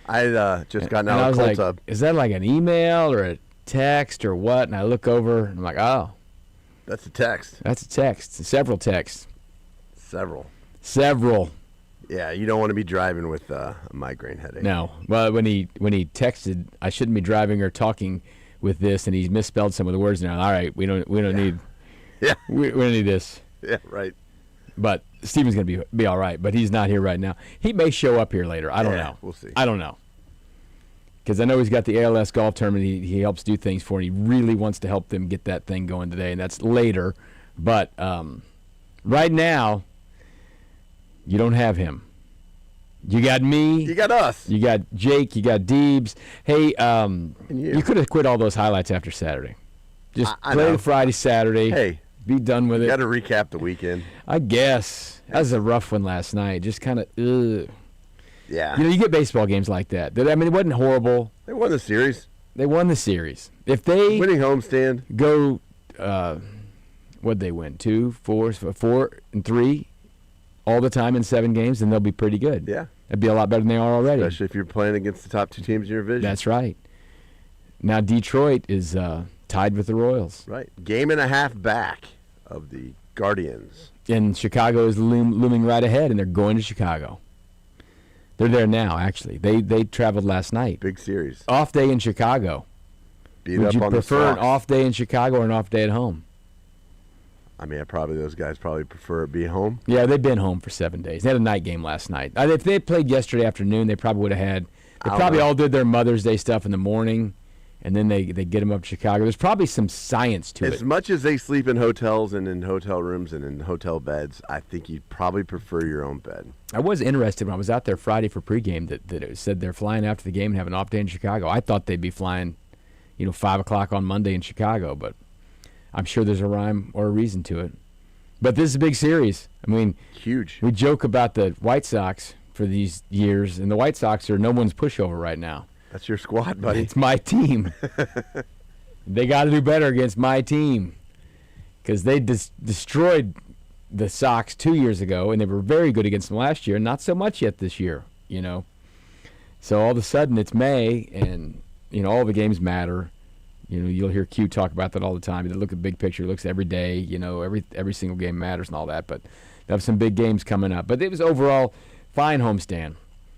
I just got and out I of was the cold like, tub. is that like an email or a text or what? And I look over, and I'm like, oh. That's a text. That's a text. Several texts. Several. Yeah, you don't want to be driving with a migraine headache. No. Well, when he texted, I shouldn't be driving or talking with this, and he misspelled some of the words now. All right, we don't need. Yeah. We don't need this. Yeah, right. But Steven's going to be all right, but he's not here right now. He may show up here later. I don't know. We'll see. I don't know. Because I know he's got the ALS golf tournament he helps do things for, and he really wants to help them get that thing going today, and that's later. But right now, you don't have him. You got me. You got us. You got Jake. You got Deebs. Hey, you. You could have quit all those highlights after Saturday. Just I play know. the Friday, Saturday. Hey. Be done with it. You got to recap the weekend. I guess. That was a rough one last night. Just kind of, ugh. Yeah. You get baseball games like that. I mean, it wasn't horrible. They won the series. They won the series. If they Winning homestand. go, what'd they win? 2, 4, 4, and 3 all the time in 7 games, then they'll be pretty good. Yeah. That'd be a lot better than they are already. Especially if you're playing against the top 2 teams in your division. That's right. Now Detroit is tied with the Royals. Right. Game and a half back of the Guardians. And Chicago is looming right ahead, and they're going to Chicago. They're there now, actually. They traveled last night. Big series. Off day in Chicago. Beat Would up you on prefer the an Sox. off day in Chicago or an off day at home? I mean, those guys probably prefer it be home. Yeah, they've been home for 7 days. They had a night game last night. If they played yesterday afternoon, they probably would have had. They probably all did their Mother's Day stuff in the morning, and then they get them up to Chicago. There's probably some science to it. As much as they sleep in hotels and in hotel rooms and in hotel beds, I think you'd probably prefer your own bed. I was interested when I was out there Friday for pregame that it said they're flying after the game and have an off day in Chicago. I thought they'd be flying, 5 o'clock on Monday in Chicago, but I'm sure there's a rhyme or a reason to it. But this is a big series. I mean, huge. We joke about the White Sox for these years, and the White Sox are no one's pushover right now. That's your squad, buddy. It's my team. They got to do better against my team because they destroyed the Sox 2 years ago, and they were very good against them last year, not so much yet this year, So all of a sudden it's May, and, all the games matter. You'll hear Q talk about that all the time. They look at big picture, looks every day, every single game matters and all that. But they have some big games coming up. But it was overall fine homestand.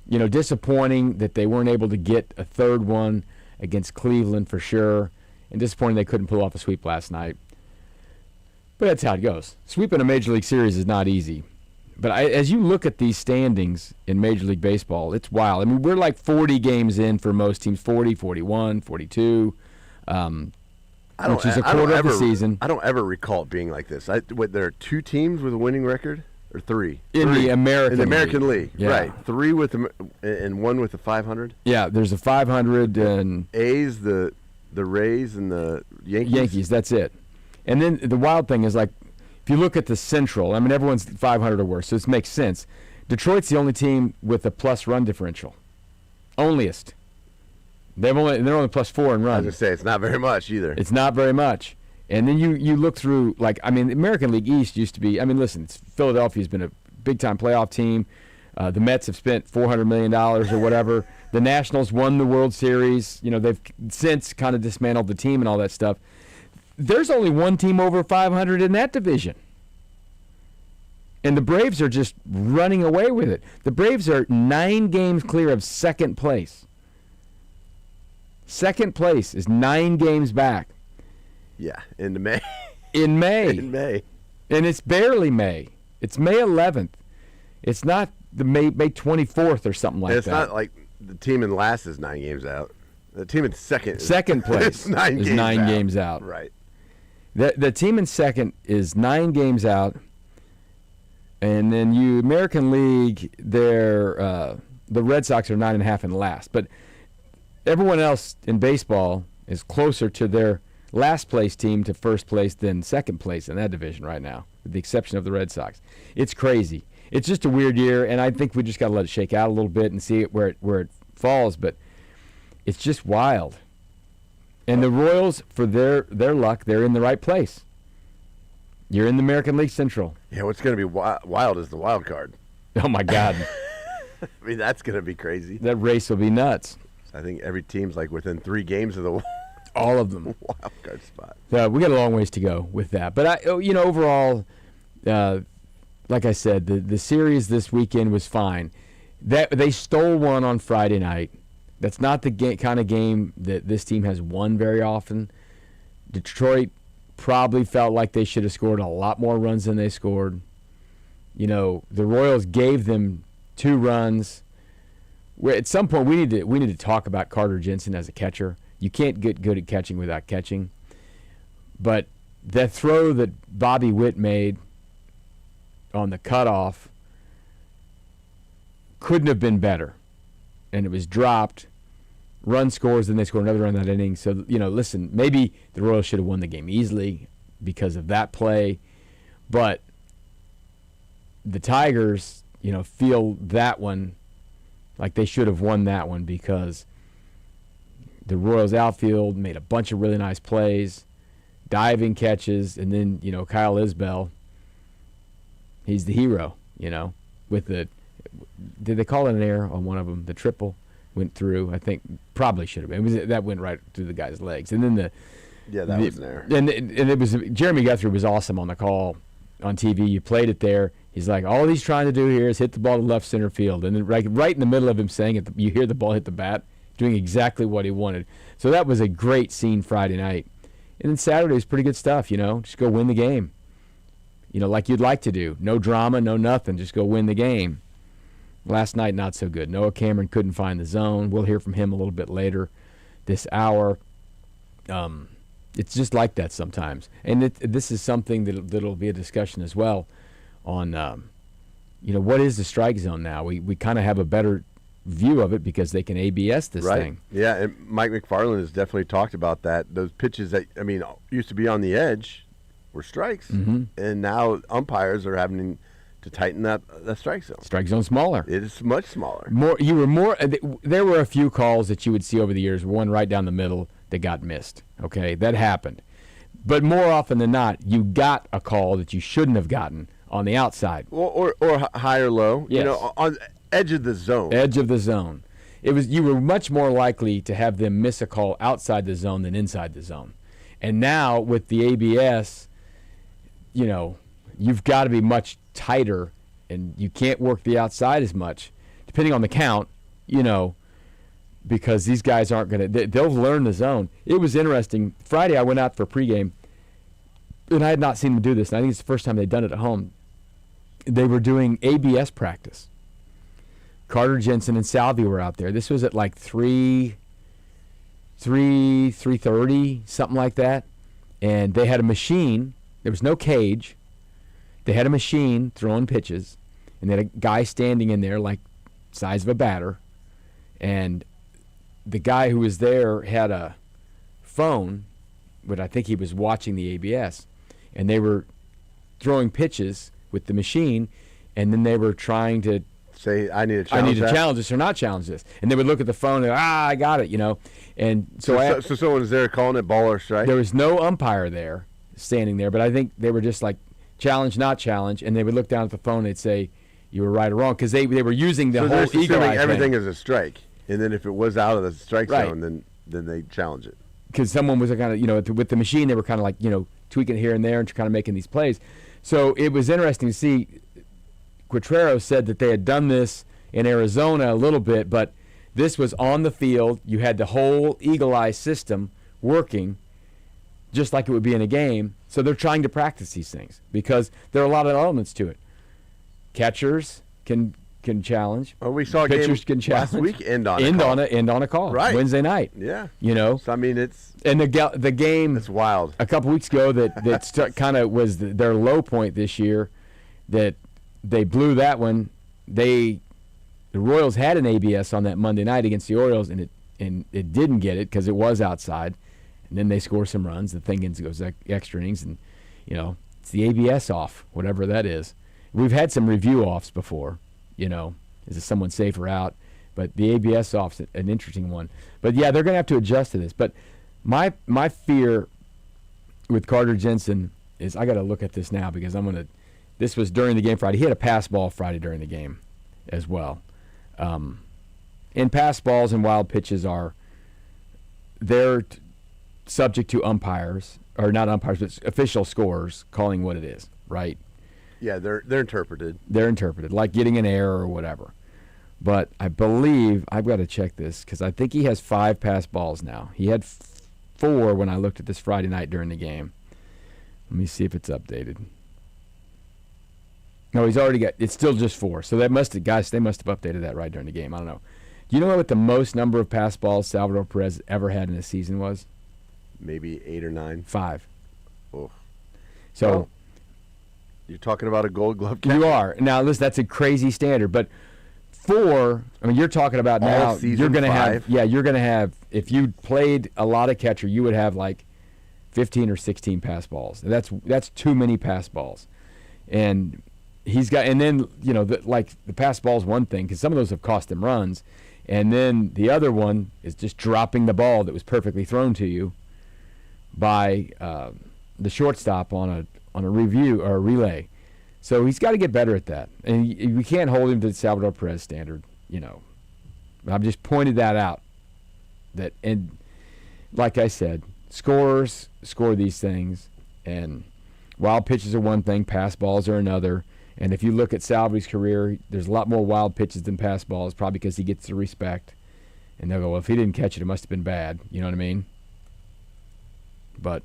Disappointing that they weren't able to get a third one against Cleveland for sure, and disappointing they couldn't pull off a sweep last night. But that's how it goes. Sweeping a Major League Series is not easy. But as you look at these standings in Major League Baseball, it's wild. I mean, we're like 40 games in for most teams, 40, 41, 42. Which is a quarter of the season. I don't ever recall it being like this. There are 2 teams with a winning record, or 3? In the American League. Yeah. Right. 3 and 1 with the 500. Yeah, there's a 500 and A's, the Rays, and the Yankees. Yankees, that's it. And then the wild thing is, like, if you look at the Central, I mean, everyone's 500 or worse, so this makes sense. Detroit's the only team with a plus run differential. Onlyest. They're only plus 4 in runs. I was going to say, it's not very much either. It's not very much. And then you look through, the American League East used to be, listen, Philadelphia's been a big-time playoff team. The Mets have spent $400 million or whatever. The Nationals won the World Series. They've since kind of dismantled the team and all that stuff. There's only one team over 500 in that division. And the Braves are just running away with it. The Braves are 9 games clear of second place. Second place is 9 games back. Yeah, into May. In May. In May. And it's barely May. It's May 11th. It's not the May 24th or something like that. It's not like the team in last is 9 games out. The team in second place is 9 games out. Right. The team in second is 9 games out. And then American League, the Red Sox are 9.5 in last. But everyone else in baseball is closer to their last place team to first place than second place in that division right now, with the exception of the Red Sox. It's crazy. It's just a weird year, and I think we just got to let it shake out a little bit and see where it falls. But it's just wild. And the Royals, for their luck, they're in the right place. You're in the American League Central. Yeah, what's going to be wild is the wild card. Oh, my God. I mean, that's going to be crazy. That race will be nuts. I think every team's like within 3 games of the all of them wild card spot. We got a long ways to go with that. But overall, like I said, the series this weekend was fine. That they stole one on Friday night. That's not the kind of game that this team has won very often. Detroit probably felt like they should have scored a lot more runs than they scored. The Royals gave them 2 runs. At some point, we need to talk about Carter Jensen as a catcher. You can't get good at catching without catching. But that throw that Bobby Witt made on the cutoff couldn't have been better. And it was dropped. Run scores, then they score another run that inning. So, listen, maybe the Royals should have won the game easily because of that play. But the Tigers, feel that one like they should have won that one because the Royals outfield made a bunch of really nice plays, diving catches, and then, Kyle Isbell, he's the hero, with the – did they call it an error on one of them? The triple went through. I think probably should have been. That went right through the guy's legs. And then that was an error. And it was – Jeremy Guthrie was awesome on the call on TV. You played it there. He's like, all he's trying to do here is hit the ball to left center field. And then right in the middle of him saying it, you hear the ball hit the bat, doing exactly what he wanted. So that was a great scene Friday night. And then Saturday was pretty good stuff, Just go win the game. Like you'd like to do. No drama, no nothing. Just go win the game. Last night, not so good. Noah Cameron couldn't find the zone. We'll hear from him a little bit later this hour. It's just like that sometimes. And this is something that'll be a discussion as well on, what is the strike zone now? We kind of have a better view of it because they can ABS this thing. Yeah, and Mike McFarland has definitely talked about that. Those pitches that, used to be on the edge were strikes. Mm-hmm. And now umpires are having to tighten up the strike zone. Strike zone smaller. It is much smaller. There were a few calls that you would see over the years, one right down the middle that got missed. Okay, that happened. But more often than not, you got a call that you shouldn't have gotten on the outside. Or high or low. Yes. On edge of the zone. Edge of the zone. You were much more likely to have them miss a call outside the zone than inside the zone. And now with the ABS, you've got to be much tighter, and you can't work the outside as much, depending on the count, because these guys aren't going to – they'll learn the zone. It was interesting. Friday I went out for pregame, and I had not seen them do this, and I think it's the first time they'd done it at home. They were doing ABS practice. Carter Jensen and Salvi were out there. This was at like 3:30, something like that, and they had a machine. There was no cage. They had a machine throwing pitches, and they had a guy standing in there like size of a batter, and the guy who was there had a phone, but I think he was watching the ABS, and they were throwing pitches with the machine, and then they were trying to say, I need to challenge this or not challenge this. And they would look at the phone and go, I got it, And so someone was there calling it ball or strike? There was no umpire there standing there, but I think they were just like, challenge, not challenge, and they would look down at the phone and they'd say, you were right or wrong, because they were using the whole eagle eye everything is a strike. And then if it was out of the strike zone, then they challenge it. Because someone was kind of, with the machine, they were kind of like, tweaking here and there and kind of making these plays. So it was interesting to see. Gutierrez said that they had done this in Arizona a little bit, but this was on the field. You had the whole eagle eye system working just like it would be in a game. So they're trying to practice these things because there are a lot of elements to it. Catchers can challenge. Oh, we saw a pitchers game can challenge. Last week end on a call. Right. Wednesday night. Yeah. So it's and the game. It's wild. A couple weeks ago that kind of was their low point this year. That they blew that one. The Royals had an ABS on that Monday night against the Orioles, and it didn't get it because it was outside. And then they score some runs. The thing goes extra innings, and it's the ABS off, whatever that is. We've had some review offs before. Is it someone safer out? But the ABS off's an interesting one. But yeah, they're going to have to adjust to this. But my fear with Carter Jensen is I got to look at this now because this was during the game Friday. He had a pass ball Friday during the game as well. And pass balls and wild pitches they're subject to umpires, or not umpires, but official scorers calling what it is, right? Yeah, they're interpreted. They're interpreted, like getting an error or whatever. But I believe, I've got to check this, because I think he has 5 pass balls now. He had 4 when I looked at this Friday night during the game. Let me see if it's updated. No, he's already got, it's still just 4. So they must have updated that right during the game. I don't know. Do you know what the most number of pass balls Salvador Perez ever had in a season was? Maybe 8 or 9. 5. Oh. So well, you're talking about a Gold Glove catcher. You are. Now, listen, that's a crazy standard, but 4, I mean, you're talking about all now, season you're going to 5. have, you're going to have, if you played a lot of catcher, you would have like 15 or 16 pass balls. That's too many pass balls. And he's got, and then, the pass ball is one thing, because some of those have cost him runs. And then the other one is just dropping the ball that was perfectly thrown to you by the shortstop on a review or a relay. So he's got to get better at that. And we can't hold him to the Salvador Perez standard, I've just pointed that out. And like I said, scorers score these things, and wild pitches are one thing, pass balls are another. And if you look at Salvi's career, there's a lot more wild pitches than pass balls, probably because he gets the respect. And they'll go, well, if he didn't catch it, it must have been bad. You know what I mean? But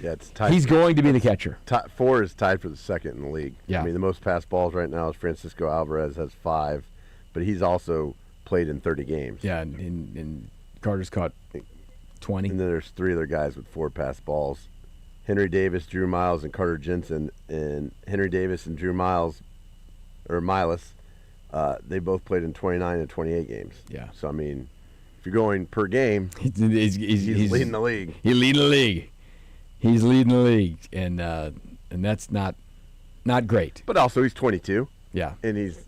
yeah, it's tied. He's going to be the catcher. 4 is tied for the second in the league. Yeah. I mean, the most pass balls right now is Francisco Alvarez has 5, but he's also played in 30 games. Yeah, and Carter's caught 20. And then there's 3 other guys with 4 pass balls. Henry Davis, Drew Miles, and Carter Jensen. And Henry Davis and Drew Miles, or Miles, they both played in 29 and 28 games. Yeah. So, I mean, if you're going per game, he's leading the league. He's leading the league. He's leading the league, and that's not great. But also, he's 22. Yeah. And he's,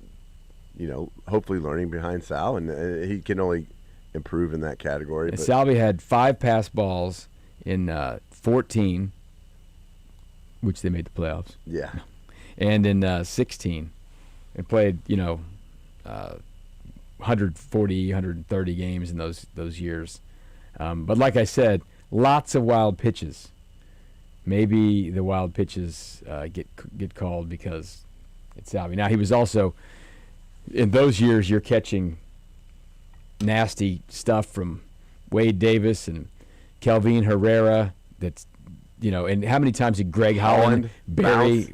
hopefully learning behind Sal, and he can only improve in that category. And Salvi had 5 pass balls in 14, which they made the playoffs. Yeah. And in 16, and played 140, 130 games in those years. But like I said, lots of wild pitches. Maybe the wild pitches get called because it's Salvi. Now, he was also, in those years, you're catching nasty stuff from Wade Davis and Kelvin Herrera. That's, and how many times did Greg Holland bury,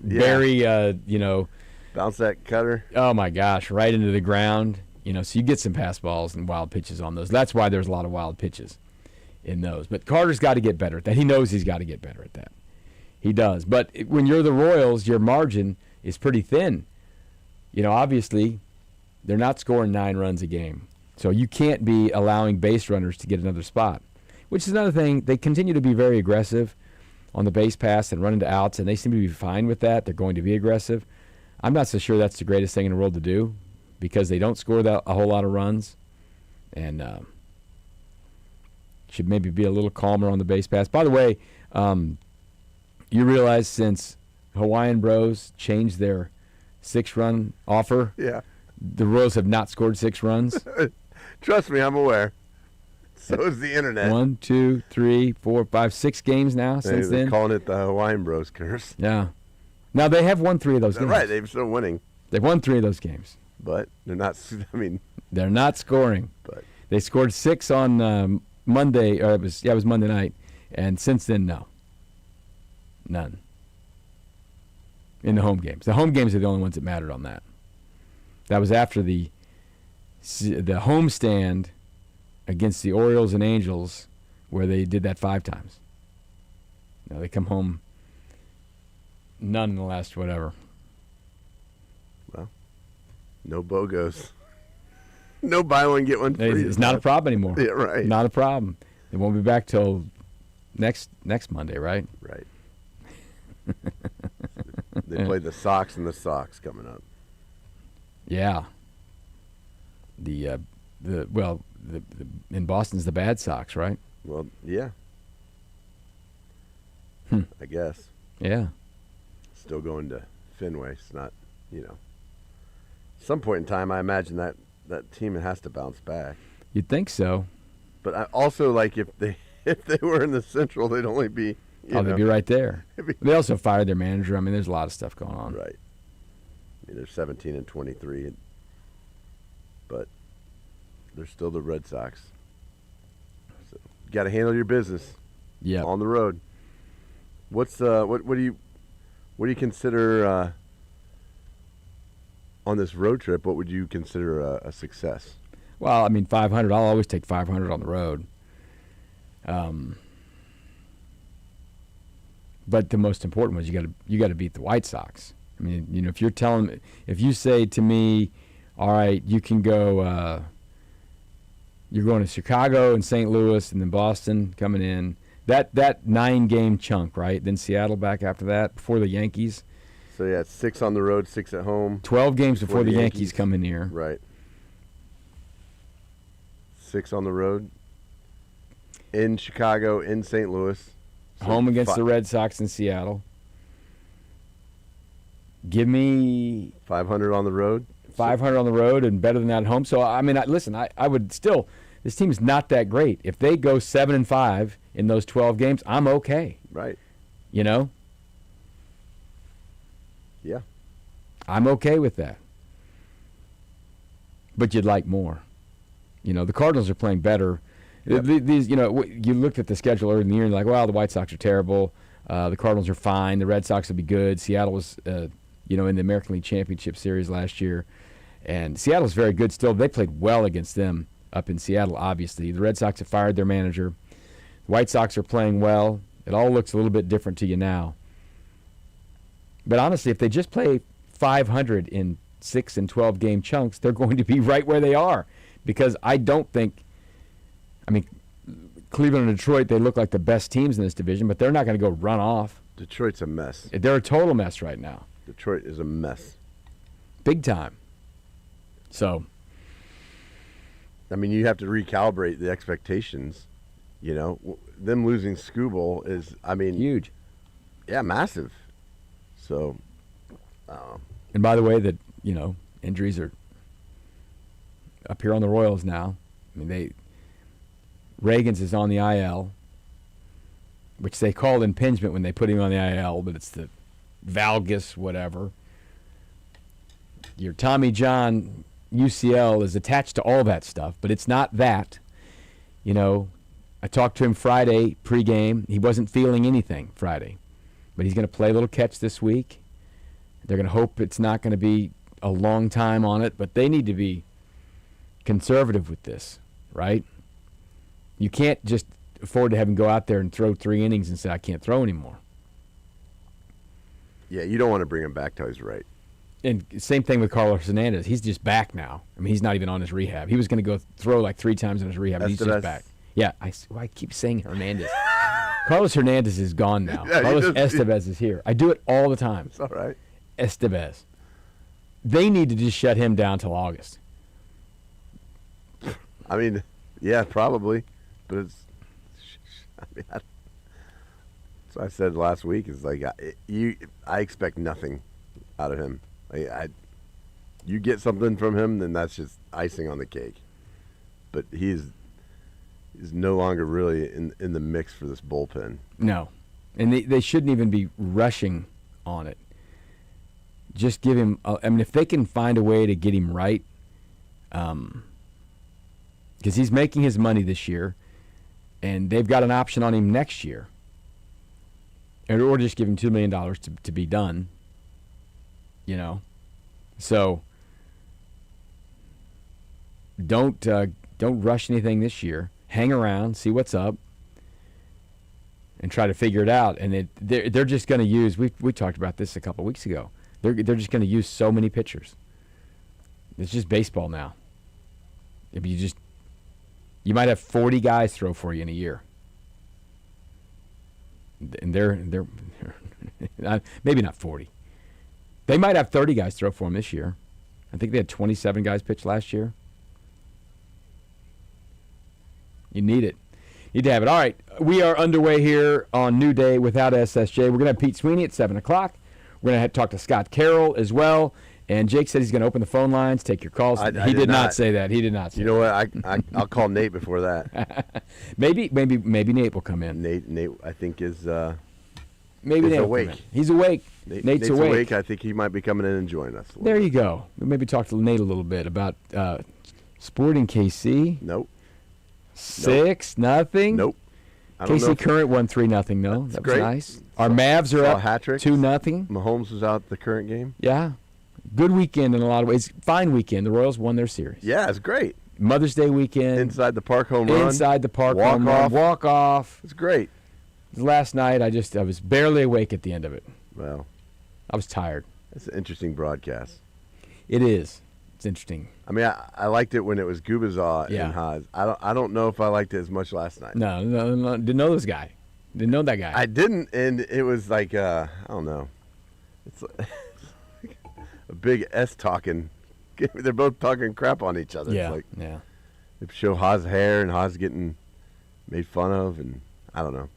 bounce that cutter? Oh my gosh, right into the ground. So you get some pass balls and wild pitches on those. That's why there's a lot of wild pitches in those. But Carter's got to get better at that. He knows he's got to get better at that. He does. But when you're the Royals, your margin is pretty thin. Obviously, they're not scoring 9 runs a game. So you can't be allowing base runners to get another spot, which is another thing. They continue to be very aggressive on the base pass and run into outs, and they seem to be fine with that. They're going to be aggressive. I'm not so sure that's the greatest thing in the world to do because they don't score a whole lot of runs, and should maybe be a little calmer on the base pass. By the way, you realize since Hawaiian Bros changed their 6-run offer, yeah, the Royals have not scored 6 runs. Trust me, I'm aware. So is the internet. 1, 2, 3, 4, 5, 6 games now since they're then. Calling it the Hawaiian Bros curse. Yeah. Now they have won 3 of those games. Right, they're still winning. They've won 3 of those games. But they're not. I mean, they're not scoring. But they scored 6 on Monday, or it was Monday night, and since then, no, none. In the home games, the home games are the only ones that mattered on that. That was after the homestand against the Orioles and Angels, where they did that 5 times. Now they come home, none in the last whatever. Well, no BOGOs. No buy one, get one free. It's not a problem anymore. Yeah, right. Not a problem. It won't be back till next Monday, right? Right. They play the Sox and the Sox coming up. Yeah. The in Boston's the Bad Sox, right? Well, yeah. I guess. Yeah. Still going to Fenway. It's not, some point in time, I imagine that team has to bounce back. You'd think so. But I also, like, if they were in the Central, they'd only be they'd be right there. They also fired their manager. I mean, there's a lot of stuff going on. Right. I mean, they're 17-23, but they're still the Red Sox. So you got to handle your business. Yeah. On the road. What's what do you consider on this road trip? What would you consider a success? Well, I mean, 500. I'll always take 500 on the road. But the most important was you got to beat the White Sox. I mean, you know, if you say to me, all right, you can go, you're going to Chicago and St. Louis and then Boston coming in, that 9-game chunk, right? Then Seattle back after that before the Yankees. So yeah, 6 on the road, 6 at home. 12 games before the Yankees come in here. Right. 6 on the road. In Chicago, in St. Louis. So home against the Red Sox in Seattle. Give me 500 on the road. 500 on the road and better than that at home. So, I mean, listen, I would still, this team's not that great. If they go 7-5 in those 12 games, I'm okay. Right. You know? Yeah. I'm okay with that. But you'd like more. You know, the Cardinals are playing better. Yep. These, you know, you looked at the schedule early in the year and you're like, well, the White Sox are terrible. The Cardinals are fine. The Red Sox will be good. Seattle was, you know, in the American League Championship Series last year. And Seattle's very good still. They played well against them up in Seattle, obviously. The Red Sox have fired their manager. The White Sox are playing well. It all looks a little bit different to you now. But honestly, if they just play 500 in 6 and 12 game chunks, they're going to be right where they are. Because I don't think, I mean, Cleveland and Detroit, they look like the best teams in this division, but they're not going to go run off. Detroit's a mess. They're a total mess right now. Detroit is a mess. Big time. So, I mean, you have to recalibrate the expectations. You know, them losing Skubal is, I mean, huge. Yeah, massive. So, and by the way, that, you know, injuries are up here on the Royals now. I mean, Reagans is on the IL, which they called impingement when they put him on the IL, but it's the valgus whatever. Your Tommy John UCL is attached to all that stuff, but it's not that. You know, I talked to him Friday pregame. He wasn't feeling anything Friday, but he's going to play a little catch this week. They're going to hope it's not going to be a long time on it, but they need to be conservative with this, right? You can't just afford to have him go out there and throw 3 innings and say, I can't throw anymore. Yeah, you don't want to bring him back till he's right. And same thing with Carlos Hernandez. He's just back now. I mean, he's not even on his rehab. He was going to go throw like 3 times in his rehab, but he's just back. Yeah, I keep saying Hernandez. Carlos Hernandez is gone now. Yeah, Carlos Estevez is here. I do it all the time. It's all right. Estevez. They need to just shut him down till August. I mean, yeah, probably. But it's, I mean, so I said last week, is like, I expect nothing out of him. You get something from him, then that's just icing on the cake. But he's no longer really in the mix for this bullpen. No. And they shouldn't even be rushing on it. Just give him, I mean, if they can find a way to get him right, because he's making his money this year, and they've got an option on him next year, or just give him $2 million to be done, you know. So don't rush anything this year. Hang around, see what's up, and try to figure it out. And they're just going to use. We talked about this a couple of weeks ago. They're just going to use so many pitchers. It's just baseball now. If you might have 40 guys throw for you in a year, and they're maybe not 40. They might have 30 guys throw for them this year. I think they had 27 guys pitch last year. You need it. Need to have it. All right, we are underway here on New Day without SSJ. We're going to have Pete Sweeney at 7 o'clock. We're going to talk to Scott Carroll as well. And Jake said he's going to open the phone lines, take your calls. I He did not say that. He did not say You know what? I'll call Nate before that. Maybe Nate will come in. Nate, I think is Maybe is Nate will awake. come in. He's awake. Nate's awake. I think he might be coming in and joining us. There you go. We'll maybe talk to Nate a little bit about Sporting KC. Nope. 6-0. Nope. I don't know KC if Current won 3-0 though. That's That was great. nice. Our Mavs are saw up hat-tricks. 2-0. Mahomes was out the current game. Yeah. Good weekend in a lot of ways. Fine weekend. The Royals won their series. Yeah, it's great. Mother's Day weekend. Inside the park home run. Inside the park Walk home off. run. Walk off. It's great. Last night I was barely awake at the end of it. Well, I was tired. it's an interesting broadcast. It is. It's interesting. I mean, I liked it when it was Gubazaw Yeah. and Haas. I don't know if I liked it as much last night. No. Didn't know this guy. Didn't know that guy. I didn't, and it was like I don't know. It's like a big S talking. They're both talking crap on each other. yeah. It's like Yeah. they show Haas' hair and Haas getting made fun of, and I don't know.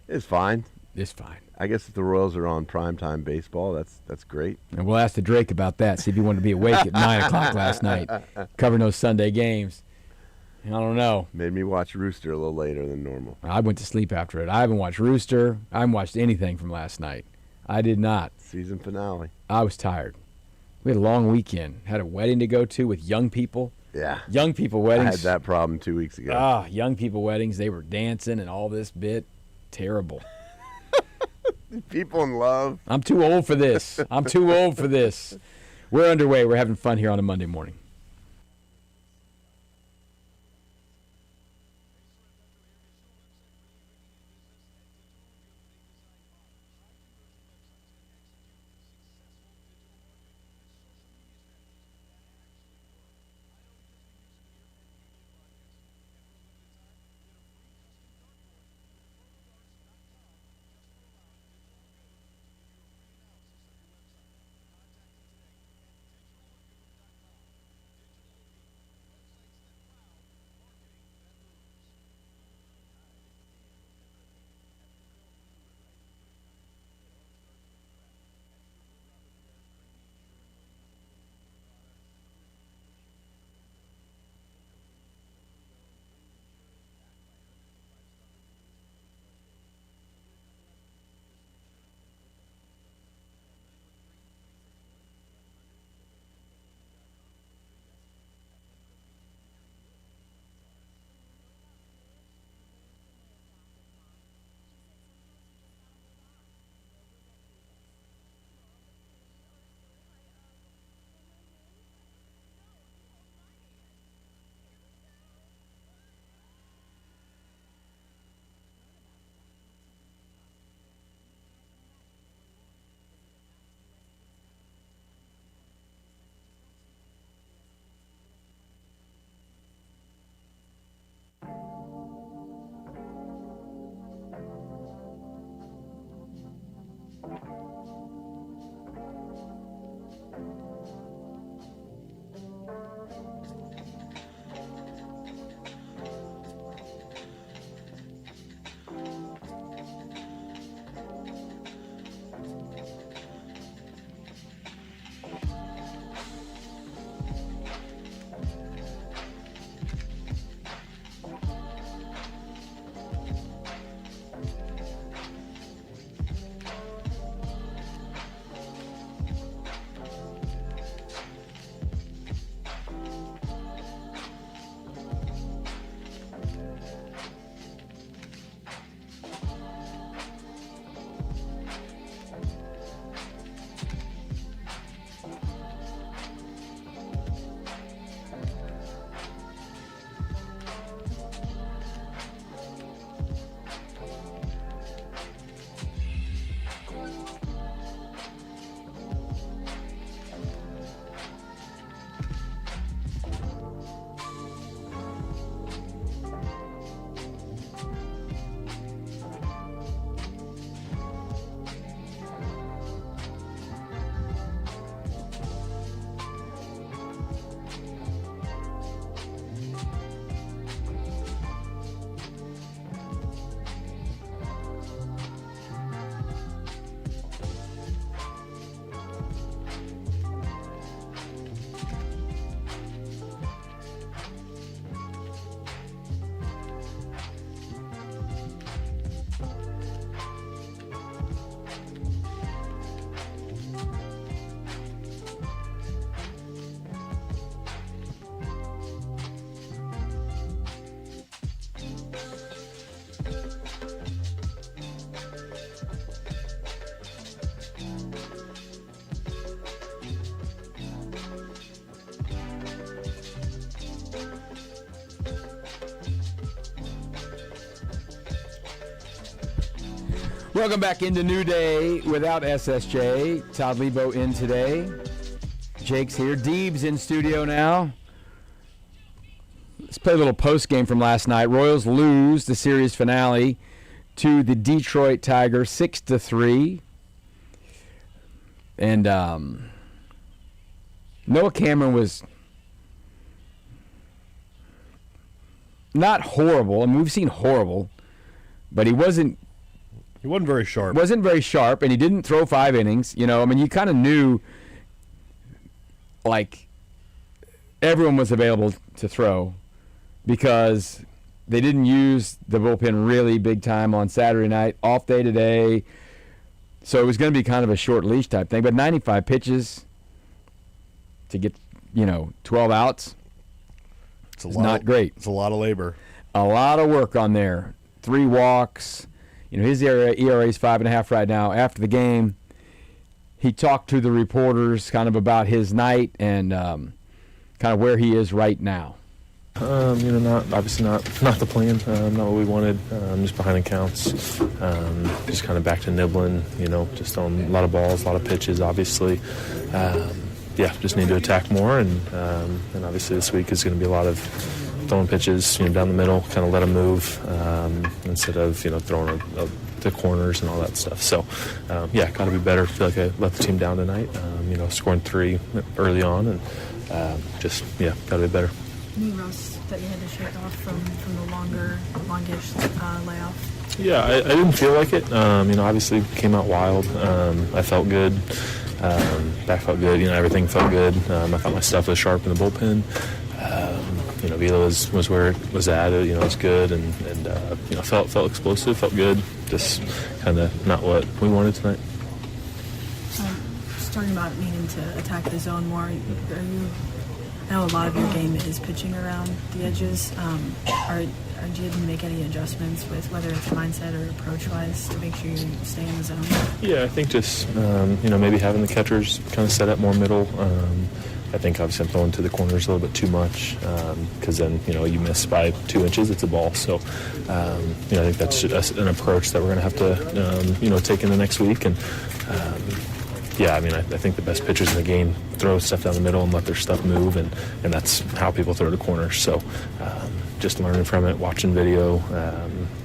It's fine. It's fine. I guess if the Royals are on primetime baseball, that's great. And we'll ask the Drake about that. See if he wanted to be awake at 9 o'clock last night, covering those Sunday games. I don't know. Made me watch Rooster a little later than normal. I went to sleep after it. I haven't watched Rooster. I haven't watched anything from last night. I did not. Season finale. I was tired. We had a long weekend. Had a wedding to go to with young people. Yeah. Young people I weddings. had that problem 2 weeks ago. Young people weddings. They were dancing and all this bit. Terrible. People in love. I'm too old for this. I'm too old for this. We're underway. We're having fun here on a Monday morning. Welcome back into New Day without SSJ. Todd Leabo in today. Jake's here. Deeb's in studio now. Let's play a little post game from last night. Royals lose the series finale to the Detroit Tigers 6-3. And Noah Cameron was not horrible. I mean, we've seen horrible, but he wasn't very sharp. Wasn't very sharp, and he didn't throw 5 innings. You know, I mean, you kind of knew, like, everyone was available to throw because they didn't use the bullpen really big time on Saturday night, off day today. So it was going to be kind of a short leash type thing. But 95 pitches to get, 12 outs, it's not great. It's a lot of labor. A lot of work on there. 3 walks. His ERA is 5.5 right now. After the game, he talked to the reporters kind of about his night and kind of where he is right now. Obviously not the plan, not what we wanted. Just behind the counts, just kind of back to nibbling. Just on a lot of balls, a lot of pitches. Obviously, just need to attack more, and obviously this week is going to be a lot of throwing pitches, down the middle, kind of let them move instead of throwing the corners and all that stuff. So, got to be better. I feel like I let the team down tonight. Scoring 3 early on, and got to be better. Any rust that you had to shake off from the longish layoff? Yeah, I didn't feel like it. Obviously came out wild. I felt good. Back felt good. Everything felt good. I thought my stuff was sharp in the bullpen. Velo was where it was at. It was good, and felt explosive, felt good. Just kind of not what we wanted tonight. Just talking about needing to attack the zone more. I know a lot of your game is pitching around the edges. Do you make any adjustments with whether it's mindset or approach-wise to make sure you stay in the zone? Yeah, I think just maybe having the catchers kind of set up more middle. I think obviously I'm throwing to the corners a little bit too much because then you miss by 2 inches, it's a ball. So I think that's an approach that we're going to have to take in the next week. And I think the best pitchers in the game throw stuff down the middle and let their stuff move, and that's how people throw to corners. So just learning from it, watching video,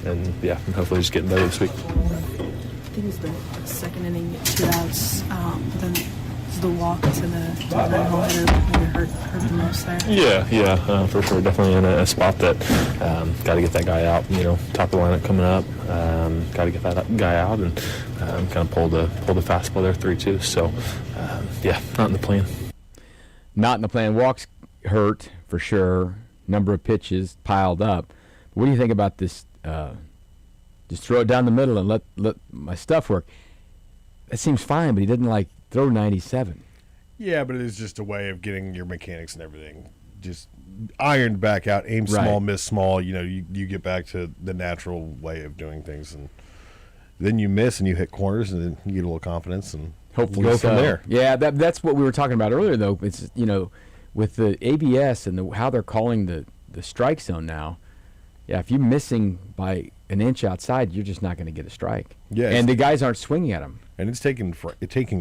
and hopefully just getting better this week. I think it was the second inning, 2 outs, but then the walk to the no hitter maybe hurt the most there. Yeah, for sure. Definitely in a spot that got to get that guy out. Top of the lineup coming up. Got to get that guy out and kind of pull the fastball there 3-2. So not in the plan. Not in the plan. Walks hurt for sure. Number of pitches piled up. What do you think about this? Just throw it down the middle and let my stuff work. That seems fine, but he didn't throw 97. Yeah, but it is just a way of getting your mechanics and everything just ironed back out. Aim small, miss small. You get back to the natural way of doing things, and then you miss and you hit corners, and then you get a little confidence and hopefully go from there. Yeah, that's what we were talking about earlier, though. It's with the ABS and how they're calling the strike zone now. Yeah, if you're missing by an inch outside, you're just not going to get a strike. Yeah, and the guys aren't swinging at them. And it's taking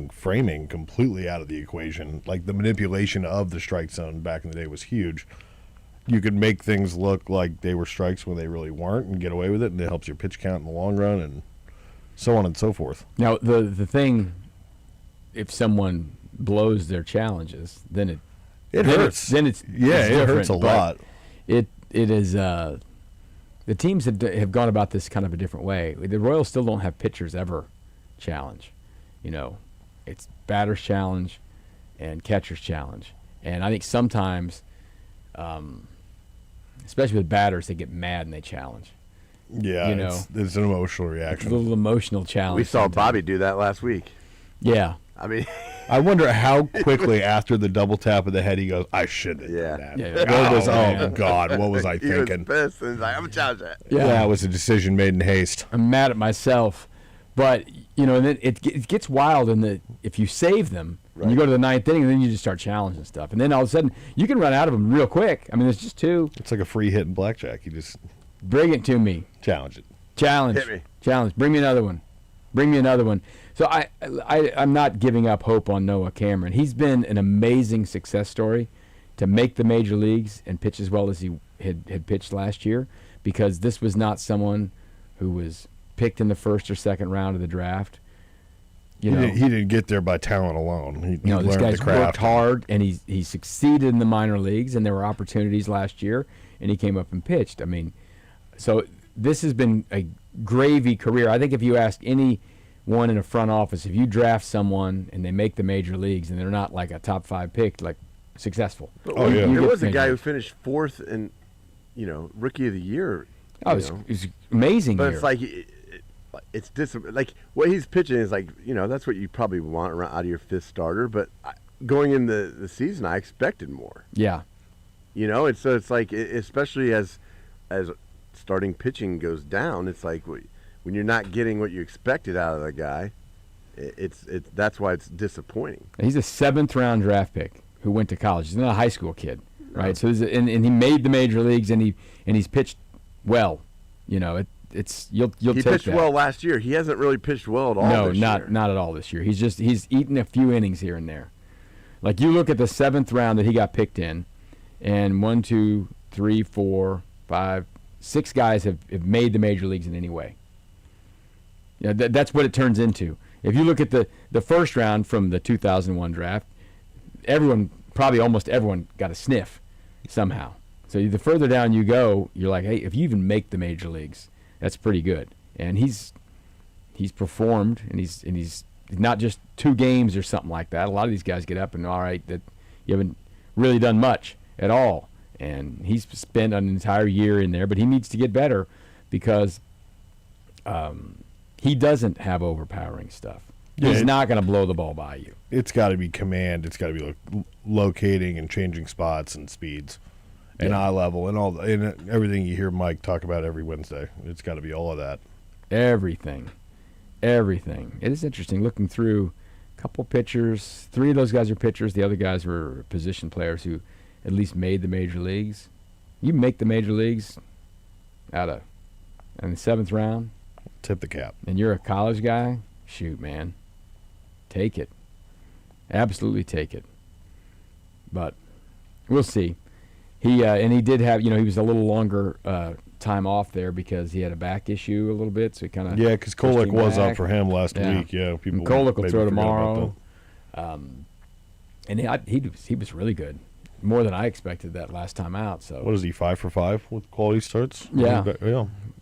framing completely out of the equation. Like the manipulation of the strike zone back in the day was huge. You could make things look like they were strikes when they really weren't and get away with it, and it helps your pitch count in the long run and so on and so forth. Now, the thing, if someone blows their challenges, then it hurts. It hurts a lot. It is the teams have gone about this kind of a different way. The Royals still don't have pitchers ever challenge. It's batter's challenge and catcher's challenge. And I think sometimes, especially with batters, they get mad and they challenge. Yeah, it's an emotional reaction. A little emotional challenge. We saw Bobby do that last week. Yeah. I mean, I wonder how quickly after the double tap of the head he goes, I shouldn't have done that. Yeah. Oh, God, what was I thinking? He was pissed, and he's like, I'm going to challenge that. Yeah, that was a decision made in haste. I'm mad at myself. But, and then it gets wild if you save them, and you go to the 9th inning, and then you just start challenging stuff. And then all of a sudden, you can run out of them real quick. I mean, there's just 2. It's like a free hit in blackjack. You just bring it to me. challenge it. Challenge. Hit me. Challenge. Bring me another one. Bring me another one. So I'm not giving up hope on Noah Cameron. He's been an amazing success story to make the major leagues and pitch as well as he had pitched last year, because this was not someone who was picked in the first or second round of the draft. He didn't get there by talent alone. He this learned guy's the craft. worked hard, and he succeeded in the minor leagues, and there were opportunities last year, and he came up and pitched. I mean, so this has been a gravy career. I think if you ask anyone in a front office, if you draft someone and they make the major leagues and they're not like a top 5 pick, like successful. Oh, yeah. There was a guy who finished 4th in, Rookie of the Year. Oh, it's amazing. But year. it's like it's like what he's pitching is like that's what you probably want out of your 5th starter. But going in the season, I expected more. Yeah. And so it's like, especially as starting pitching goes down, it's like when you're not getting what you expected out of the guy, it's that's why it's disappointing. He's a 7th round draft pick who went to college. He's not a high school kid, right? So and he made the major leagues, and he's pitched well. You'll He take pitched that. well last year. He hasn't really pitched well at all. No, this not year. not at all this year. He's eaten a few innings here and there. Like you look at the 7th round that he got picked in, and 1, 2, 3, 4, 5, 6 guys have made the major leagues in any way. Yeah, that's what it turns into. If you look at the first round from the 2001 draft, almost everyone got a sniff somehow. So the further down you go, you're like, hey, if you even make the major leagues, that's pretty good. And he's performed, and he's not just 2 games or something like that. A lot of these guys get up and, all right, that you haven't really done much at all. And he's spent an entire year in there, but he needs to get better because he doesn't have overpowering stuff. He's not going to blow the ball by you. It's got to be command. It's got to be locating and changing spots and speeds and eye level and and everything you hear Mike talk about every Wednesday. It's got to be all of that. Everything. It is interesting looking through a couple pitchers. 3 of those guys are pitchers. The other guys were position players who at least made the major leagues. You make the major leagues in the 7th round. Tip the cap. And you're a college guy, shoot, man. Take it. Absolutely take it. But we'll see. He did have, he was a little longer time off there because he had a back issue a little bit, so he kind of because Kolek was up for him last week. Yeah, people. Kolek will throw tomorrow. And he was really good, more than I expected that last time out. So what is he, 5 for 5 with quality starts? Yeah.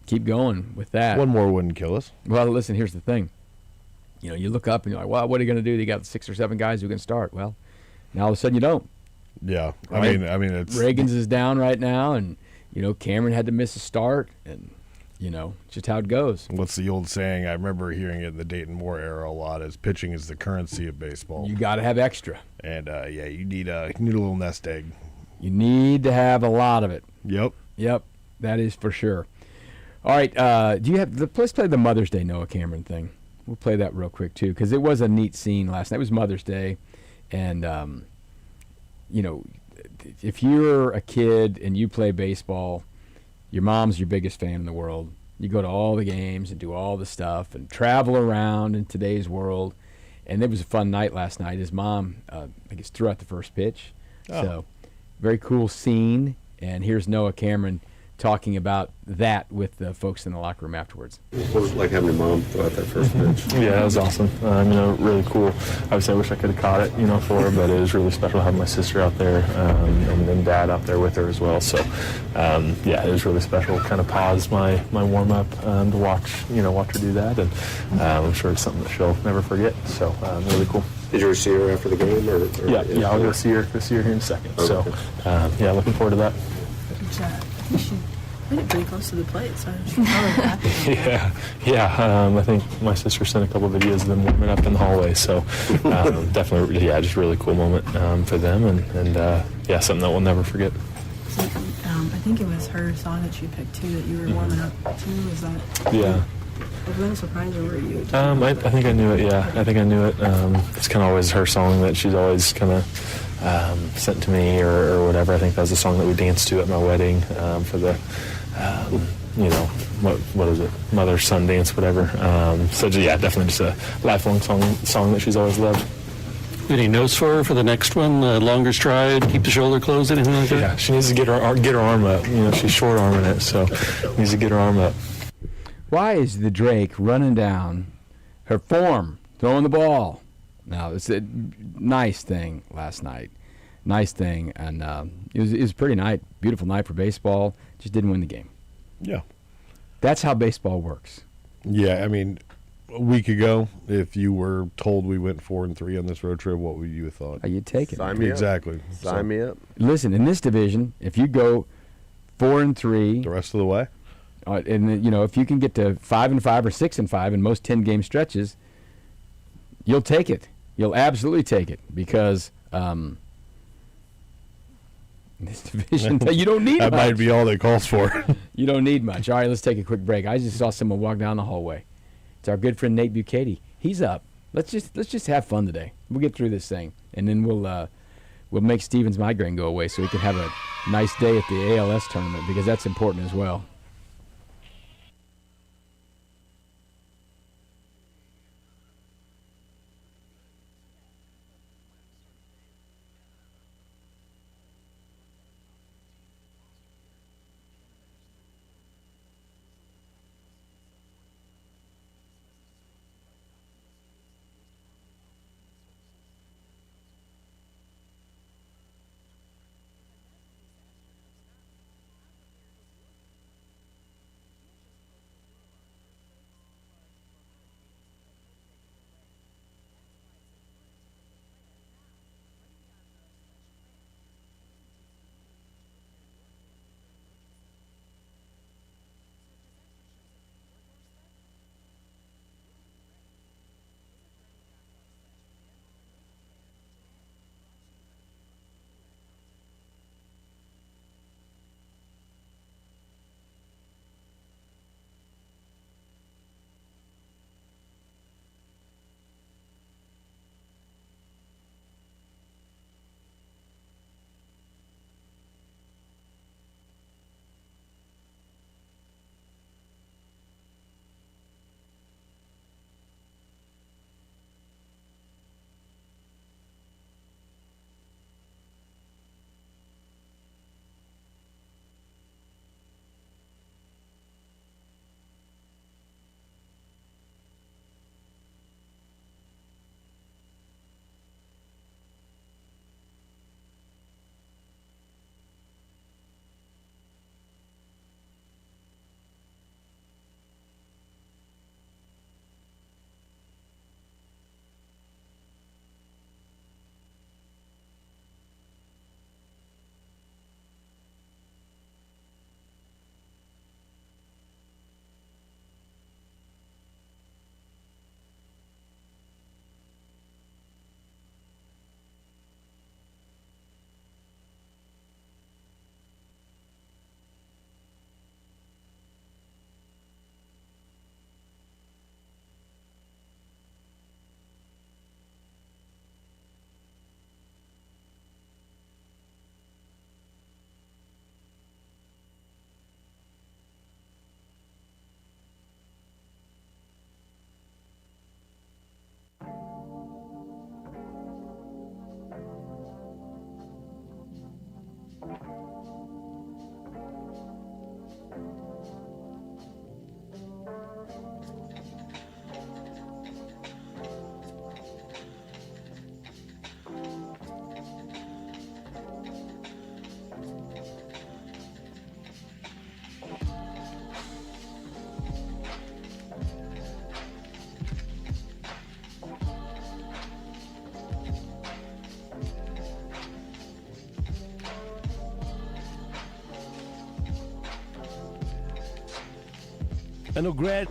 Keep going with that. One more wouldn't kill us. Well, listen, here's the thing. You look up and you're like, well, what are you going to do? They got 6 or 7 guys who can start. Well, now all of a sudden you don't. Yeah, right? I mean, it's Reagan's is down right now, and Cameron had to miss a start, and just how it goes. What's the old saying? I remember hearing it in the Dayton Moore era a lot: "Is pitching is the currency of baseball." You got to have extra. And you need a little nest egg. You need to have a lot of it. Yep, that is for sure. All right, let's play the Mother's Day Noah Cameron thing. We'll play that real quick too, because it was a neat scene last night. It was Mother's Day, and if you're a kid and you play baseball, your mom's your biggest fan in the world. You go to all the games and do all the stuff and travel around in today's world. And it was a fun night last night. His mom, I guess, threw out the first pitch. Oh. So, very cool scene. And here's Noah Cameron talking about that with the folks in the locker room afterwards. What was it like having your mom throw out that first pitch? Yeah, it was awesome. Really cool. Obviously, I wish I could have caught it, for her, but it was really special having my sister out there and then Dad out there with her as well. So, it was really special. Kind of paused my warm up to watch her do that, and I'm sure it's something that she'll never forget. So, really cool. Did you see her after the game? Yeah, I'll go see her here in a second. Okay. So, looking forward to that. I think she made it pretty close to the plate, so she's probably happy. I think my sister sent a couple of videos of them warming up in the hallway, so definitely, just a really cool moment for them, and something that we'll never forget. So, I think it was her song that she picked too that you were warming up to. Was that? Yeah. Was that a surprise, or were you? I think I knew it. Yeah, I think I knew it. It's kind of always her song that she's always kind of sent to me or whatever. I think that was the song that we danced to at my wedding for the what is it, mother-son dance, whatever. So yeah, definitely just a lifelong song that she's always loved. Any notes for her for the next one? Longer stride, keep the shoulder closed, anything like that? Yeah, she needs to get her arm up. She's short arming it, so needs to get her arm up. Why is the Drake running down her form, throwing the ball? Now, it's a nice thing last night. Nice thing, and it was a pretty night, beautiful night for baseball. Just didn't win the game. Yeah. That's how baseball works. Yeah, I mean, a week ago, if you were told we went 4-3 on this road trip, what would you have thought? You'd take it. Sign me Exactly. up. Sign me up. Listen, in this division, if you go 4-3, The rest of the way? and if you can get to 5-5 or 6-5 in most 10-game stretches, you'll take it. You'll absolutely take it because in this division, you don't need That much. might be all they calls for. You don't need much. All right, let's take a quick break. I just saw someone walk down the hallway. It's our good friend Nate Bucati. He's up. Let's just have fun today. We'll get through this thing, and then we'll make Steven's migraine go away so he can have a nice day at the ALS tournament because that's important as well. I know Grant.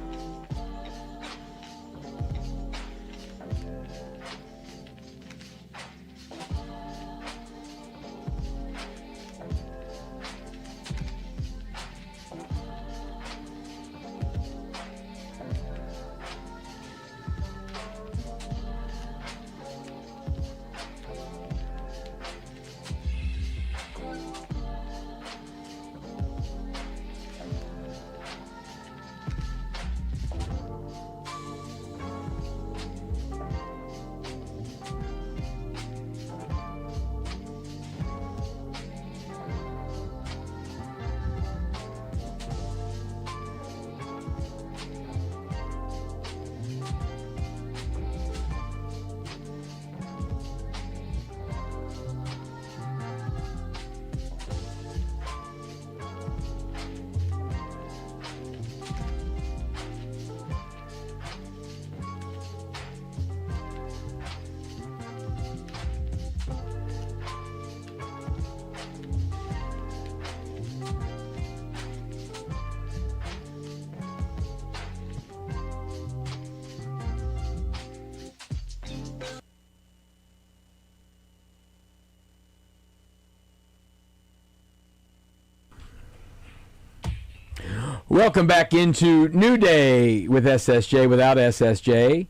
Welcome back into New Day with SSJ without SSJ.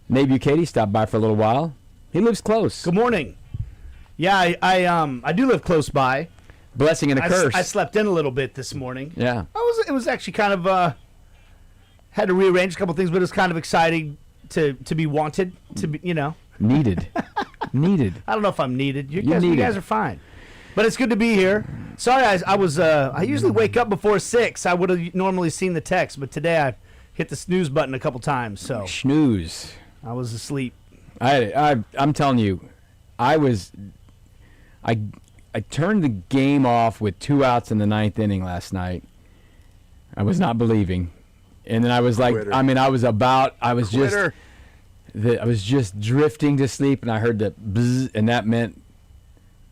Nate Bucati stopped by for a little while. He lives close. Good morning. Yeah, I do live close by. Blessing and a curse. I slept in a little bit this morning. Yeah. It was actually kind of had to rearrange a couple things, but it was kind of exciting to be wanted, to be, Needed. Needed. I don't know if I'm needed. You needed. guys are fine. But it's good to be here. Sorry, I usually wake up before 6. I would have normally seen the text, but today I hit the snooze button a couple times, so Snooze. I was asleep. I'm telling you, I turned the game off with 2 outs in the 9th inning last night. I was not believing. And then I was like, Quitter. I was just drifting to sleep, and I heard the bzzz, and that meant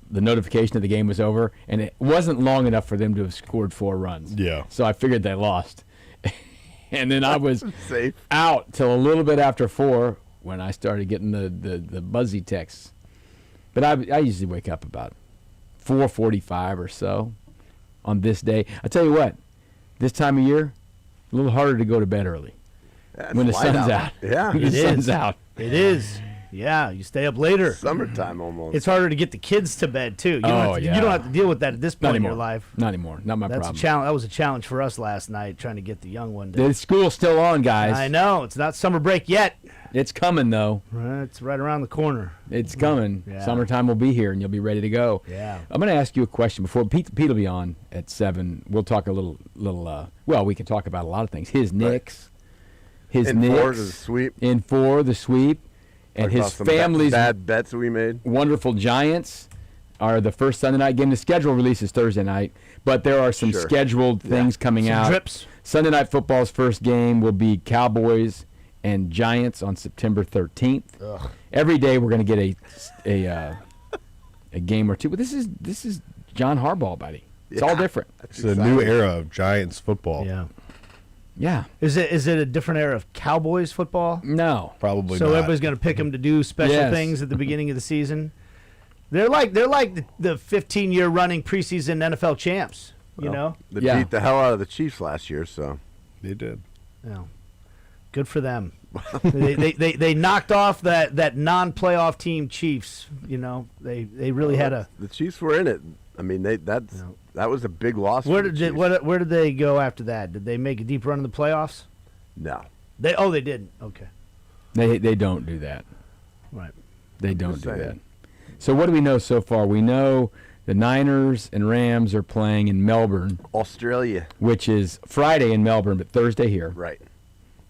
the notification that the game was over, and it wasn't long enough for them to have scored 4 runs. Yeah. So I figured they lost. And then I was Safe. out till a little bit after 4 when I started getting the buzzy texts. But I usually wake up about 4:45 or so on this day. I tell you what, this time of year, a little harder to go to bed early Yeah, when the it's light sun's out. Yeah. When the sun's out. It is. Yeah, you stay up later. Summertime almost. It's harder to get the kids to bed too. You Oh, you don't have to deal with that at this Not point in anymore. your life. Not anymore. Not my That's problem. a challenge. That was a challenge for us last night, trying to get the young one to. The school's still on, guys. I know it's not summer break yet. It's coming, though. It's right around the corner. It's coming. Yeah. Summertime will be here, and you'll be ready to go. Yeah. I'm going to ask you a question before Pete will be on at 7. We'll talk a little. Well, we can talk about a lot of things. His Knicks, his in Knicks, 4 to the sweep. in 4 the sweep, and Talk his about some family's bad bets we made. wonderful Giants are the first Sunday night game. The schedule releases Thursday night, but there are some Sure. scheduled things coming Some out. drips. Sunday Night Football's first game will be Cowboys and Giants on September 13th. Ugh. Every day we're going to get a game or two. But this is John Harbaugh, buddy. It's all different. It's a new era of Giants football. Yeah. Yeah. Is it a different era of Cowboys football? No. Probably So not. everybody's going to pick them to do special Yes. things at the beginning of the season. They're like the 15-year running preseason NFL champs. You know. They Yeah. beat the hell out of the Chiefs last year, so. They did. Yeah. Good for them. they knocked off that non-playoff team Chiefs. You know, they really had a. The Chiefs were in it. I mean, that was a big loss. Where for the did Chiefs. where did they go after that? Did they make a deep run in the playoffs? No. They didn't. Okay. They don't do that. Right. They don't just do saying. that. So what do we know so far? We know the Niners and Rams are playing in Melbourne, Australia. which is Friday in Melbourne, but Thursday here. Right.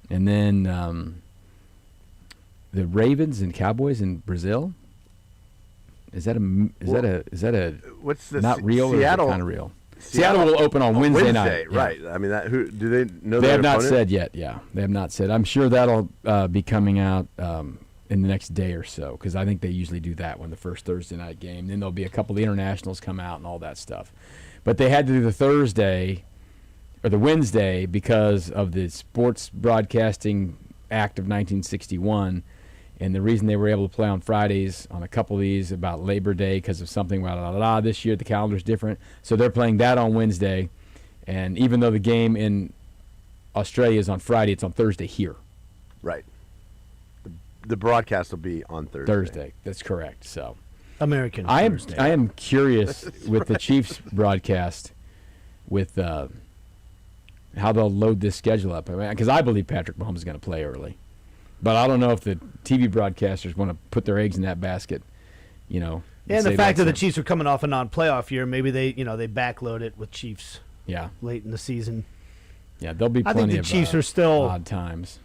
And then the Ravens and Cowboys in Brazil. Is that a What's the not real Seattle? or kind of real? Seattle will open on Wednesday night. Yeah. Right. I mean, who do they know? They their have not opponent? said yet. Yeah, they have not said. I'm sure that'll be coming out in the next day or so, because I think they usually do that when the first Thursday night game. Then there'll be a couple of the internationals come out and all that stuff. But they had to do the Thursday or the Wednesday because of the Sports Broadcasting Act of 1961. And the reason they were able to play on Fridays on a couple of these about Labor Day because of something, this year the calendar's different. So they're playing that on Wednesday. And even though the game in Australia is on Friday, it's on Thursday here. Right. The broadcast will be on Thursday. Thursday. That's correct. So American I Thursday. am curious with the Chiefs broadcast with how they'll load this schedule up. Because I believe Patrick Mahomes is going to play early. But I don't know if the TV broadcasters want to put their eggs in that basket, you know. And the say fact that the that's Chiefs are coming off a non-playoff year, maybe they backload it with Chiefs yeah, late in the season. there'll be I plenty think the of Chiefs are still odd times.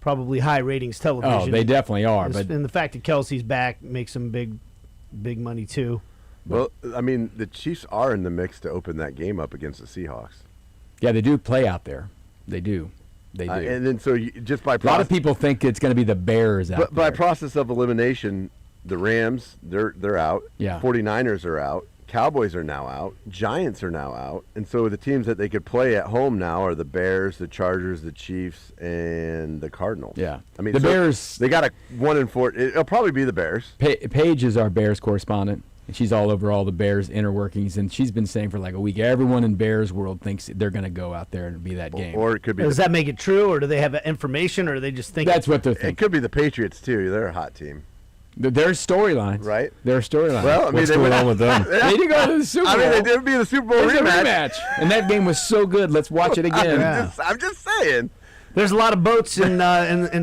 probably high ratings television. Oh, they definitely are. But And the fact that Kelsey's back makes them big money too. Well, I mean, the Chiefs are in the mix to open that game up against the Seahawks. yeah, they do play out there. They do. They do. And then just by A lot of people think it's going to be the Bears out by there. process of elimination, the Rams they're out. Yeah. 49ers are out. Cowboys are now out. Giants are now out. And so the teams that they could play at home now are the Bears, the Chargers, the Chiefs, and the Cardinals. Yeah. I mean, the so Bears. They got a 1-4. It'll probably be the Bears. Paige is our Bears correspondent. And she's all over all the Bears inner workings, and she's been saying for like a week, everyone in Bears world thinks they're going to go out there and be that game. Or it could be. Does that make it true, or do they have information, or do they just think That's what they're It thinking. could be the Patriots too. They're a hot team, There's storylines. right? There are storylines. Well, I mean, What's they going went on with them? they did go to the Super Bowl. I mean, they did be the Super Bowl There's a rematch. rematch. And that game was so good. Let's watch it again. Yeah. I'm just saying. There's a lot of boats in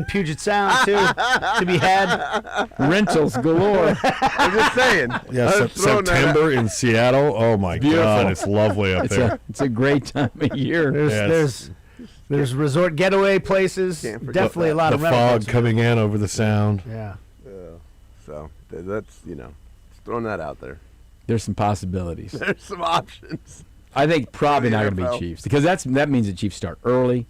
Puget Sound too to be had. Rentals galore. I'm just saying. Yeah, I'm just throwing that out. September in Seattle. Oh my Beautiful. God, it's lovely up there. It's a great time of year. There's resort getaway places. Can't forget Definitely a that. lot The of rental fog boats. coming in over the sound. Yeah. So that's just throwing that out there. There's some possibilities. There's some options. I think probably For the not going to NFL. be Chiefs because that means the Chiefs start early.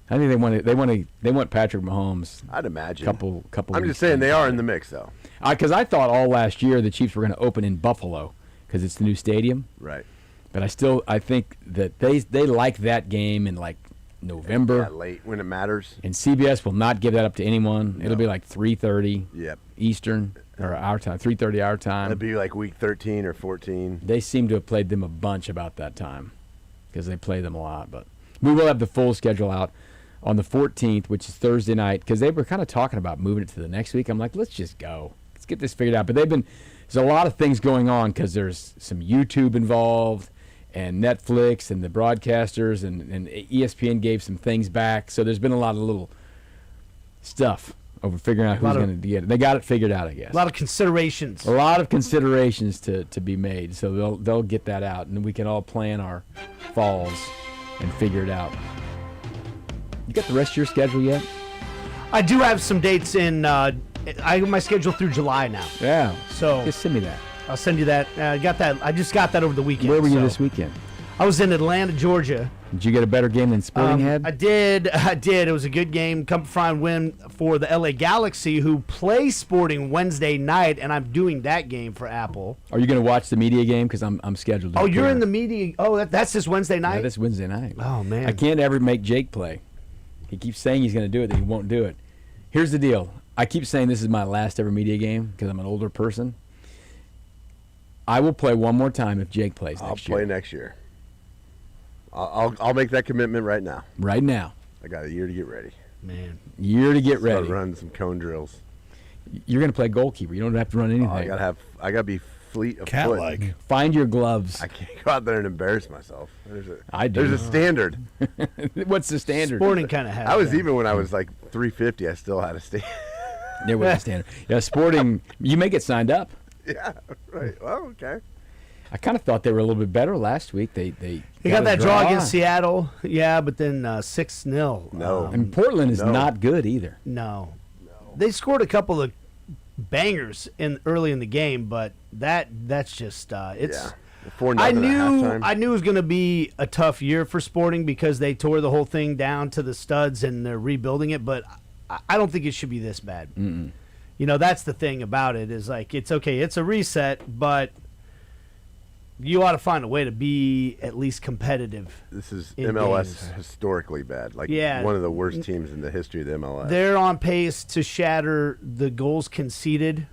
I think they want Patrick Mahomes. I'd imagine. Couple. I'm weeks just saying in. they are in the mix though. Because I thought all last year the Chiefs were going to open in Buffalo because it's the new stadium. Right. But I think that they like that game in like November. Yeah, late when it matters. And CBS will not give that up to anyone. It'll be like 3:30 Yep. Eastern or our time, 3:30 our time. It'd be like week 13 or 14. They seem to have played them a bunch about that time because they play them a lot. But we will have the full schedule out on the 14th, which is Thursday night, because they were kind of talking about moving it to the next week. I'm like, let's just go. Let's get this figured out. But there's a lot of things going on because there's some YouTube involved and Netflix and the broadcasters and ESPN gave some things back. So there's been a lot of little stuff over figuring out who's going to get it. They got it figured out, I guess. A lot of considerations. A lot of considerations to be made, so they'll get that out, and we can all plan our falls and figure it out. You got the rest of your schedule yet? I do have some dates in. I have my schedule through July now, Yeah. so Just send me that. I'll send you that. I got that. I just got that over the weekend. Where were you so. this weekend? I was in Atlanta, Georgia. Did you get a better game than Sporting had? I did. It was a good game. Come find win for the LA Galaxy, who play Sporting Wednesday night, and I'm doing that game for Apple. Are you going to watch the media game? Because I'm scheduled to. Oh, you're appear. in the media. Oh, that's this Wednesday night. Yeah, this Wednesday night. Oh, man. I can't ever make Jake play. He keeps saying he's going to do it, then he won't do it. Here's the deal. I keep saying this is my last ever media game because I'm an older person. I will play one more time if Jake plays I'll next year. play next year. I'll make that commitment right now. Right now. I got a year to get ready. Man. Year to get Start ready. running some cone drills. You're going to play goalkeeper. You don't have to run anything. I gotta be fleet of Cat foot. like. Find your gloves. I can't go out there and embarrass myself. I do. There's a standard. What's the standard? Sporting kind of has. I was that. even when I was like 350. I still had a standard. There was a standard. Yeah, Sporting. You may get signed up. Yeah. Right. Well, okay. I kind of thought they were a little bit better last week. They got a that draw against Seattle. Yeah, but then 6-0. No. And Portland is No. not good either. No. They scored a couple of bangers early in the game, but that's just it's. Yeah. 4-0 I at knew halftime. it was going to be a tough year for Sporting because they tore the whole thing down to the studs and they're rebuilding it, but I don't think it should be this bad. Mm-mm. You know, that's the thing about it is like it's okay, it's a reset, but you ought to find a way to be at least competitive. This is in MLS games. historically bad. Like Yeah. one of the worst teams in the history of the MLS. They're on pace to shatter the goals conceded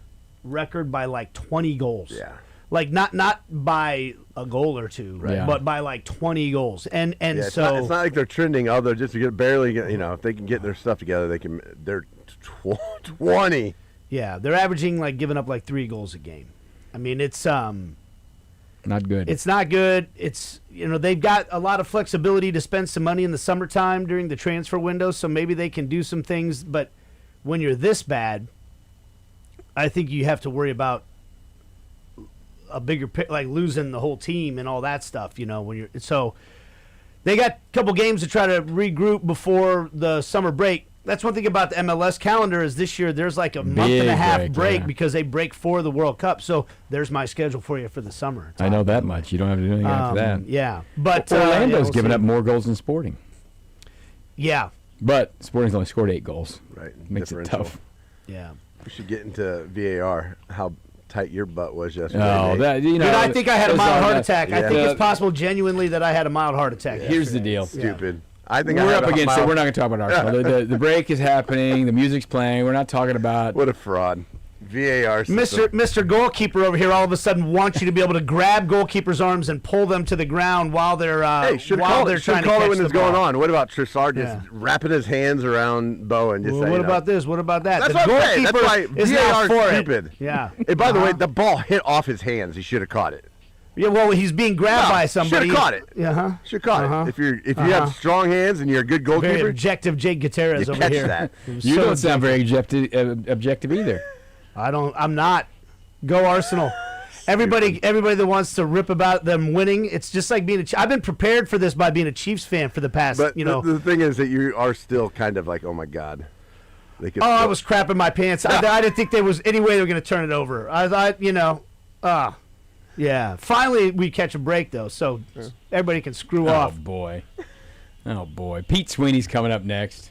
record by like 20 goals. Yeah. Like not by a goal or two, Yeah. but by like 20 goals. And Yeah, it's so it's not like they're trending. Although just to get barely, if they can get their stuff together, they're 20. yeah, they're averaging like giving up like 3 goals a game. I mean, it's Not good. it's not good. It's they've got a lot of flexibility to spend some money in the summertime during the transfer window, so maybe they can do some things, but when you're this bad, I think you have to worry about a bigger like losing the whole team and all that stuff, when you're so they got a couple games to try to regroup before the summer break. That's one thing about the MLS calendar is this year there's like a month and a Big half break yeah. because they break for the World Cup. So there's my schedule for you for the summer. I know that much. You don't have to do anything after that. Yeah, but Orlando's we'll given see. up more goals than Sporting. Yeah, But Sporting's only scored 8 goals. Right. Makes it Differential. tough. yeah. We should get into VAR. How tight your butt was yesterday. Oh, Nate. that Dude, I think I had a those mild are heart the- attack. I yeah. think Yeah. it's possible genuinely that I had a mild heart attack. Here's the deal. Stupid. I think I We're had up a against it. mild- We're not going to talk about Arsenal. The break is happening. The music's playing. We're not talking about. What a fraud. VAR system. Mr. Goalkeeper over here all of a sudden wants you to be able to grab goalkeeper's arms and pull them to the ground while they're should while call they're it trying to catch it when the it's going ball. on. What about Trossard Yeah. just wrapping his hands around Bowen? Just Well, saying, what about this? What about that? That's the what I'm saying. That's goalkeeper why is now VAR for is it. stupid. Yeah. And by the way, the ball hit off his hands. He should have caught it. Yeah, well, he's being grabbed by somebody. Should have caught it. Uh-huh. Should have caught it. If you have strong hands and you're a good Very goalkeeper, objective Jake Gutierrez you over catch here. that. You don't sound very objective either. I'm not. Go Arsenal. Everybody that wants to rip about them winning, it's just like being I've been prepared for this by being a Chiefs fan for the past, but the thing is that you are still kind of like, oh my god. They could I was crapping my pants. I didn't think there was any way they were going to turn it over. I thought, yeah. Finally, we catch a break though, so everybody can screw off. Oh boy. Pete Sweeney's coming up next.